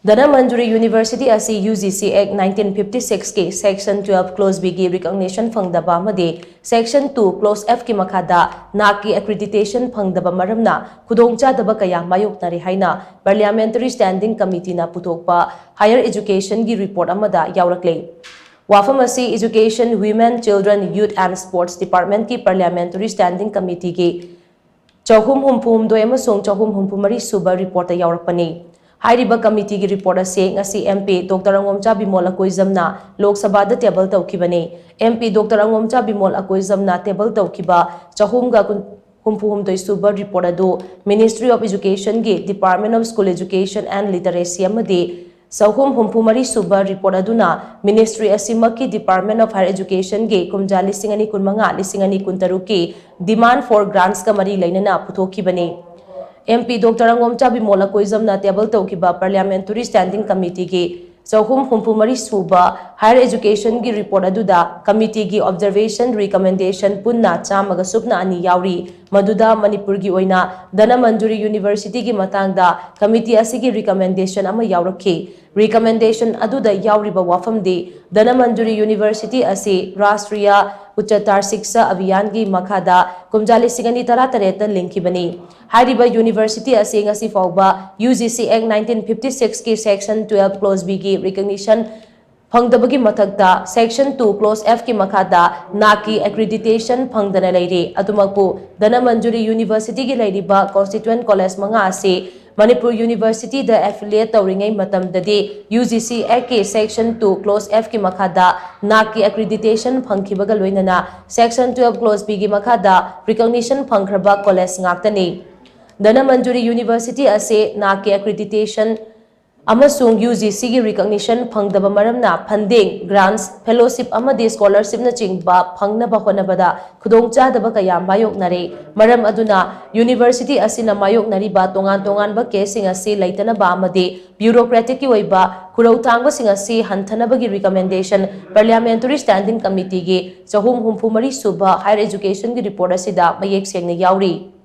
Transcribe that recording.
Dhanamanduri University asi UGC Act 1956 ke Section 12 Clause B ki recognition phangdaba amadi Section 2 Clause F ki makhada NAAC ki accreditation phangdaba maramna khudongchadaba kaya mayoknari haina Parliamentary Standing Committee na puthokpa Higher Education ki report amada yaurakle. Wafam asi Education, Women, Children, Youth and Sports Department ki Parliamentary Standing Committee ki Chahum humpum do emasong chahum humpumari suba report yaurakpani. Hairiba committee ki report ase ngasi MP Dr. Angomcha Bimol Akoizamna Lok Sabha da table tawkibani. MP Dr. Angomcha Bimol Akoizamna table tawkiba chahumga humpuhum doi suba report adu Ministry of Education ki Department of School Education and Literacy amadi Sahum humpumari suba report aduna Ministry asimaki Department of Higher Education ki kumja lisingani kunmanga lisingani kuntaruki demand for grants ka mari lainana puthokibani. MP Dr. Angomcha Bimol Akoizamna table tawkiba Parliamentary Standing Committee ki Chahum humpumari suba Higher Education ki report aduda committee ki observation recommendation punna chamaga supna ani yauri maduda Manipur gi oina Dhanamanduri University ki matangda committee asigi recommendation ama yaurakhi. Recommendation aduda yauriba wafamdi Dhanamanduri University asi Rashtriya Uchatar Shiksha Abhiyan ki makhada kumjali singani tara linkibani. Hairiba University asi ngasi fawba UGC Act 1956 ki Section 12 Clause B ki recognition phangdabagi mathakta Section 2 Clause F ki makhada NAAC ki accreditation phangdana leire adumakpu Dhanamanduri University ki leiriba constituent college manga ase Manipur University da affiliate tawringai matamdadi UGC Act ki Section 2 Clause F ki makhada NAAC ki accreditation phangkhibaga loinana Section 12 Clause B ki makhada recognition phangkhraba college ngaktani. Dhanamanduri University ase NAAC ki accreditation amasung UGC ki recognition phangdaba maramna funding, grants, fellowship amadi scholarship na chingba phangnaba honabada khudongchadaba kaya mayoknare maram aduna university asina mayoknari ba tongan ba casing asi laitana ba amadi bureaucratic ki oiba khurautangba singasi hanthana bagi recommendation Parliamentary Standing Committee ki chahum humpumari suba Higher Education ki report asida mayek sengna yauri.